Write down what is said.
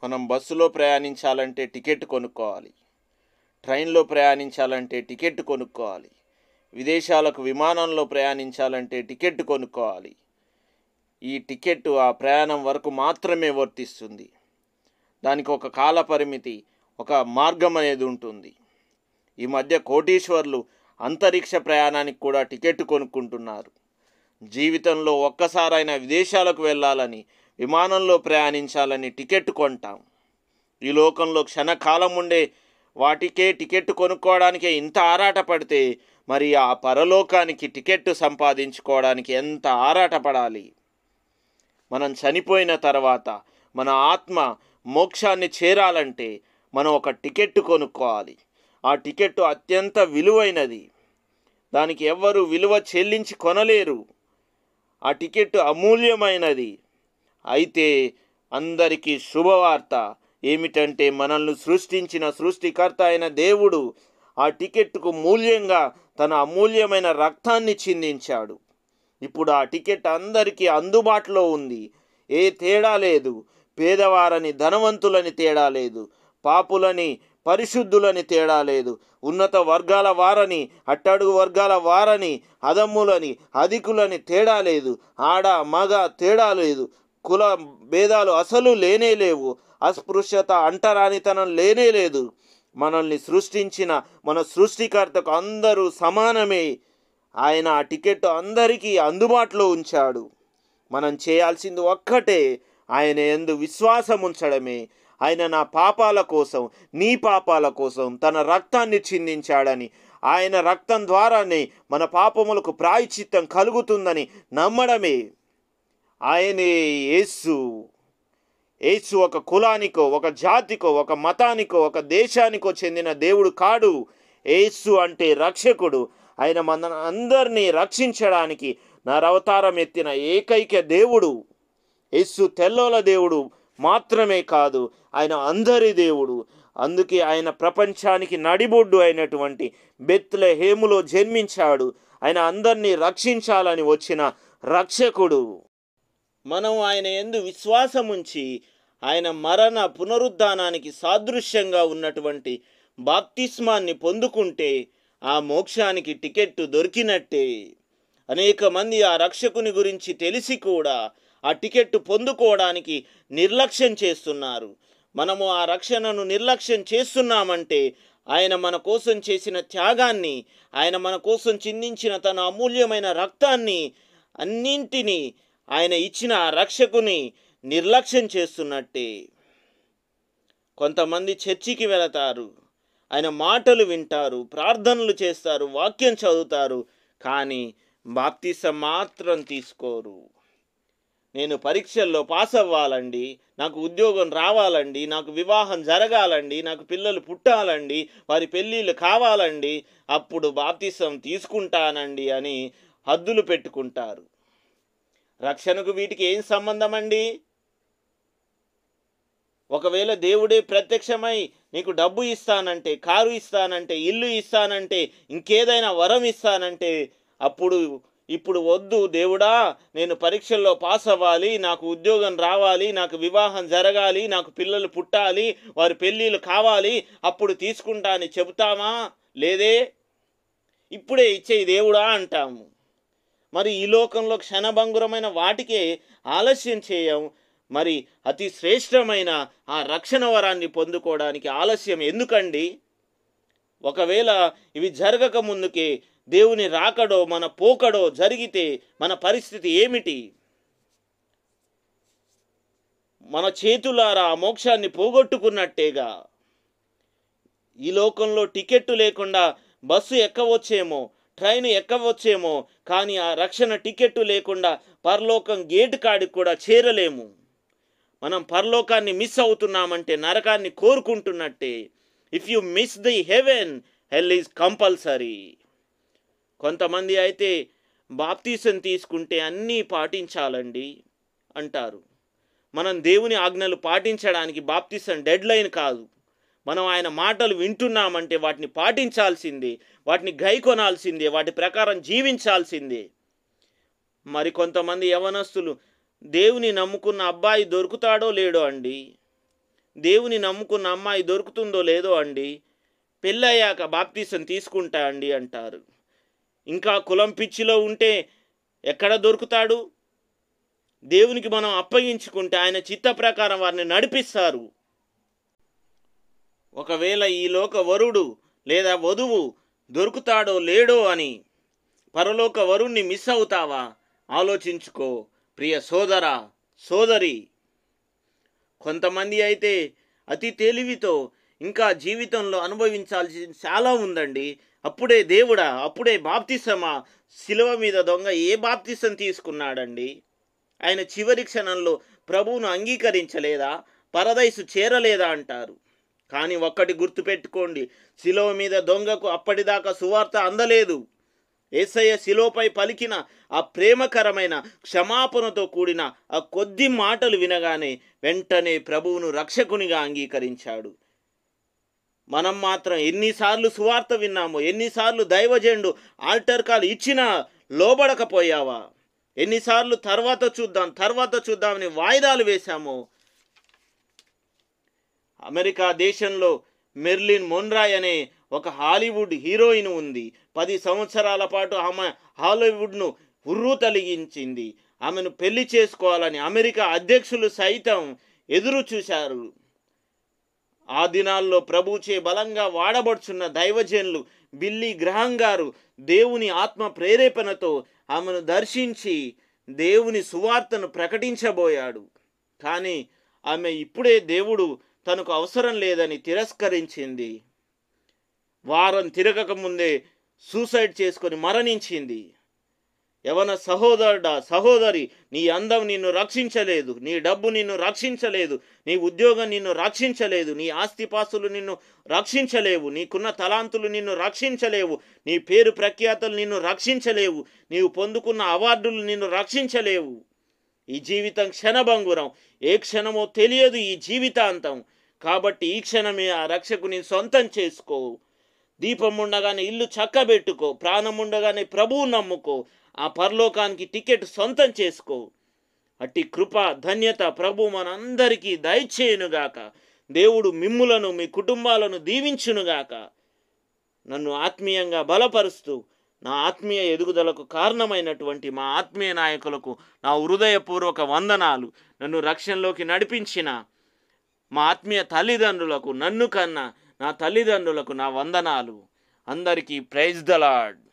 మనం బస్సులో ప్రయాణించాలంటే టికెట్ కొనుక్కోవాలి. ట్రైన్లో ప్రయాణించాలంటే టికెట్ కొనుక్కోవాలి. విదేశాలకు విమానంలో ప్రయాణించాలంటే టికెట్ కొనుక్కోవాలి. ఈ టికెట్ ఆ ప్రయాణం వరకు మాత్రమే వర్తిస్తుంది. దానికి ఒక కాల పరిమితి, ఒక మార్గం అనేది ఉంటుంది. ఈ మధ్య కోటీశ్వర్లు అంతరిక్ష ప్రయాణానికి కూడా టికెట్ కొనుక్కుంటున్నారు. జీవితంలో ఒక్కసారైనా విదేశాలకు వెళ్ళాలని, విమానంలో ప్రయాణించాలని టికెట్ కొంటాం. ఈ లోకంలో క్షణకాలం ఉండే వాటికే టికెట్ కొనుక్కోవడానికే ఇంత ఆరాటపడితే మరి ఆ పరలోకానికి టికెట్ సంపాదించుకోవడానికి ఎంత ఆరాటపడాలి. మనం చనిపోయిన తర్వాత మన ఆత్మ మోక్షాన్ని చేరాలంటే మనం ఒక టికెట్ కొనుక్కోవాలి. ఆ టికెట్ అత్యంత విలువైనది. దానికి ఎవ్వరు విలువ చెల్లించి కొనలేరు. ఆ టికెట్ అమూల్యమైనది. అయితే అందరికీ శుభవార్త ఏమిటంటే, మనల్ని సృష్టించిన సృష్టికర్త అయిన దేవుడు ఆ టికెట్కు మూల్యంగా తన అమూల్యమైన రక్తాన్ని చిందించాడు. ఇప్పుడు ఆ టికెట్ అందరికీ అందుబాటులో ఉంది. ఏ తేడా లేదు. పేదవారని ధనవంతులని తేడా లేదు. పాపులని పరిశుద్ధులని తేడా లేదు. ఉన్నత వర్గాల వారని అట్టడుగు వర్గాల వారని, అదమ్ములని అధికులని తేడా లేదు. ఆడ మగ తేడా లేదు. కుల భేదాలు అసలు లేనే లేవు. అస్పృశ్యత అంటరానితనం లేనే లేదు. మనల్ని సృష్టించిన మన సృష్టికర్తకు అందరూ సమానమే. ఆయన ఆ టికెట్ అందరికీ అందుబాటులో ఉంచాడు. మనం చేయాల్సింది ఒక్కటే, ఆయన యందు విశ్వాసం ఉంచడమే. ఆయన నా పాపాల కోసం, నీ పాపాల కోసం తన రక్తాన్ని చిందించాడని, ఆయన రక్తం ద్వారానే మన పాపములకు ప్రాయశ్చిత్తం కలుగుతుందని నమ్మడమే. ఆయనే యేసు. యేసు ఒక కులానికో, ఒక జాతికో, ఒక మతానికో, ఒక దేశానికో చెందిన దేవుడు కాడు. యేసు అంటే రక్షకుడు. ఆయన మన అందరినీ రక్షించడానికి నరవతారం ఎత్తిన ఏకైక దేవుడు. యేసు తెల్లోల దేవుడు మాత్రమే కాదు, ఆయన అందరి దేవుడు. అందుకే ఆయన ప్రపంచానికి నడిబొడ్డు అయినటువంటి బెత్లెహేములో జన్మించాడు. ఆయన అందరినీ రక్షించాలని వచ్చిన రక్షకుడు. మనం ఆయన యందు విశ్వాసం ఉంచి ఆయన మరణ పునరుద్ధానానికి సాదృశ్యంగా ఉన్నటువంటి బాప్తిస్మాన్ని పొందుకుంటే ఆ మోక్షానికి టికెట్ దొరికినట్టే. అనేక మంది ఆ రక్షకుని గురించి తెలిసి కూడా ఆ టికెట్ పొందుకోవడానికి నిర్లక్ష్యం చేస్తున్నారు. మనము ఆ రక్షణను నిర్లక్ష్యం చేస్తున్నామంటే ఆయన మన కోసం చేసిన త్యాగాన్ని, ఆయన మన కోసం చిందించిన తన అమూల్యమైన రక్తాన్ని, అన్నింటినీ ఆయన ఇచ్చిన ఆ రక్షకుని నిర్లక్ష్యం చేస్తున్నట్టే. కొంతమంది చర్చికి వెళతారు, ఆయన మాటలు వింటారు, ప్రార్థనలు చేస్తారు, వాక్యం చదువుతారు, కానీ బాప్తిసం మాత్రం తీసుకోరు. నేను పరీక్షల్లో పాస్ అవ్వాలండి, నాకు ఉద్యోగం రావాలండి, నాకు వివాహం జరగాలండి, నాకు పిల్లలు పుట్టాలండి, వారి పెళ్ళిళ్ళు కావాలండి, అప్పుడు బాప్తిసం తీసుకుంటానండి అని హద్దులు పెట్టుకుంటారు. రక్షణకు వీటికి ఏం సంబంధం అండి? ఒకవేళ దేవుడే ప్రత్యక్షమై నీకు డబ్బు ఇస్తానంటే, కారు ఇస్తానంటే, ఇల్లు ఇస్తానంటే, ఇంకేదైనా వరం ఇస్తానంటే, ఇప్పుడు వద్దు దేవుడా, నేను పరీక్షల్లో పాస్ అవ్వాలి, నాకు ఉద్యోగం రావాలి, నాకు వివాహం జరగాలి, నాకు పిల్లలు పుట్టాలి, వారి పెళ్ళిళ్ళు కావాలి, అప్పుడు తీసుకుంటా అని చెబుతామా? లేదే. ఇప్పుడే ఇచ్చేయి దేవుడా అంటాము. మరి ఈ లోకంలో క్షణభంగురమైన వాటికే ఆలస్యం చేయం. మరి అతి శ్రేష్టమైన ఆ రక్షణ వరాన్ని పొందుకోవడానికి ఆలస్యం ఎందుకండి? ఒకవేళ ఇవి జరగక ముందుకే దేవుని రాకడో మన పోకడో జరిగితే మన పరిస్థితి ఏమిటి? మన చేతులారా మోక్షాన్ని పోగొట్టుకున్నట్టేగా. ఈ లోకంలో టికెట్టు లేకుండా బస్సు ఎక్కవచ్చేమో, ట్రైన్ ఎక్కవచ్చేమో, కానీ ఆ రక్షణ టికెట్టు లేకుండా పరలోకం గేటు కాడికి కూడా చేరలేము. మనం పరలోకాన్ని మిస్ అవుతున్నామంటే నరకాన్ని కోరుకుంటున్నట్టే. If you miss the heaven, hell is compulsory. కొంతమంది అయితే బాప్తిసం తీసుకుంటే అన్నీ పాటించాలండి అంటారు. మనం దేవుని ఆజ్ఞలు పాటించడానికి బాప్తిసం డెడ్ లైన్ కాదు. మనం ఆయన మాటలు వింటున్నామంటే వాటిని పాటించాల్సిందే, వాటిని గైకొనాల్సిందే, వాటి ప్రకారం జీవించాల్సిందే. మరి కొంతమంది యవనస్తులు దేవుని నమ్ముకున్న అబ్బాయి దొరుకుతాడో లేడో అండి. దేవుని నమ్ముకున్న అమ్మాయి దొరుకుతుందో లేదో అండి, పెళ్ళయ్యాక బాప్తీసం తీసుకుంటా అండి అంటారు. ఇంకా కులం పిచ్చిలో ఉంటే ఎక్కడ దొరుకుతాడు? దేవునికి మనం అప్పగించుకుంటే ఆయన చిత్త ప్రకారం వారిని నడిపిస్తారు. ఒకవేళ ఈ లోక వరుడు లేదా వధువు దొరుకుతాడో లేడో అని పరలోక వరుణ్ణి మిస్ అవుతావా? ఆలోచించుకో ప్రియ సోదరా, సోదరి. కొంతమంది అయితే అతి తెలివితో ఇంకా జీవితంలో అనుభవించాల్సింది చాలా ఉందండి. అప్పుడే దేవుడా, అప్పుడే బాప్తిసమా? శిలువ మీద దొంగ ఏ బాప్తిసం తీసుకున్నాడండి? ఆయన చివరి క్షణంలో ప్రభువును అంగీకరించలేదా? పరదైసు చేరలేదా అంటారు. కానీ ఒక్కటి గుర్తుపెట్టుకోండి, శిలువ మీద దొంగకు అప్పటిదాకా సువార్త అందలేదు. యేసయ్య శిలువపై పలికిన ఆ ప్రేమకరమైన క్షమాపణతో కూడిన ఆ కొద్ది మాటలు వినగానే వెంటనే ప్రభువును రక్షకునిగా అంగీకరించాడు. మనం మాత్రం ఎన్నిసార్లు సువార్త విన్నామో, ఎన్నిసార్లు దైవజనుడు ఆల్టర్ కాల్ ఇచ్చినా లోబడకపోయావా? ఎన్నిసార్లు తర్వాత చూద్దామని వాయిదాలు వేశామో. అమెరికా దేశంలో మెర్లిన్ మొన్రాయ్ అనే ఒక హాలీవుడ్ హీరోయిన్ ఉంది. 10 సంవత్సరాల పాటు ఆమె హాలీవుడ్ను ఉర్రూతలిగించింది. ఆమెను పెళ్లి చేసుకోవాలని అమెరికా అధ్యక్షులు సైతం ఎదురు చూశారు. ఆ దినాల్లో ప్రభుచే బలంగా వాడబడుచున్న దైవజనులు బిల్లీ గ్రహాం గారు దేవుని ఆత్మ ప్రేరేపణతో ఆమెను దర్శించి దేవుని సువార్తను ప్రకటించబోయాడు. కానీ ఆమె ఇప్పుడే దేవుడు తనకు అవసరం లేదని తిరస్కరించింది. వారం తిరగకముందే సూసైడ్ చేసుకొని మరణించింది. యవన సహోదరుడా, సహోదరి, నీ అందం నిన్ను రక్షించలేదు, నీ డబ్బు నిన్ను రక్షించలేదు, నీ ఉద్యోగం నిన్ను రక్షించలేదు, నీ ఆస్తిపాస్తులు నిన్ను రక్షించలేవు, నీకున్న తలాంతులు నిన్ను రక్షించలేవు, నీ పేరు ప్రఖ్యాతలు నిన్ను రక్షించలేవు, నీవు పొందుకున్న అవార్డులు నిన్ను రక్షించలేవు. ఈ జీవితం క్షణభంగురం, ఏ క్షణమో తెలియదు ఈ జీవితాంతం. కాబట్టి ఈ క్షణమే ఆ రక్షకుని సొంతం చేసుకో. దీపం ఉండగానే ఇల్లు చక్కబెట్టుకో, ప్రాణం ఉండగానే ప్రభువు నమ్ముకో, ఆ పరలోకానికి టికెట్ సొంతం చేసుకో. అట్టి కృప ధన్యత ప్రభు మనందరికీ దయచేయునుగాక. దేవుడు మిమ్ములను మీ కుటుంబాలను దీవించునుగాక. నన్ను ఆత్మీయంగా బలపరుస్తూ నా ఆత్మీయ ఎదుగుదలకు కారణమైనటువంటి మా ఆత్మీయ నాయకులకు నా హృదయపూర్వక వందనాలు. నన్ను రక్షణలోకి నడిపించిన మా ఆత్మీయ తల్లిదండ్రులకు, నన్ను కన్నా నా తల్లిదండ్రులకు నా వందనాలు. అందరికీ ప్రైజ్ ద లార్డ్.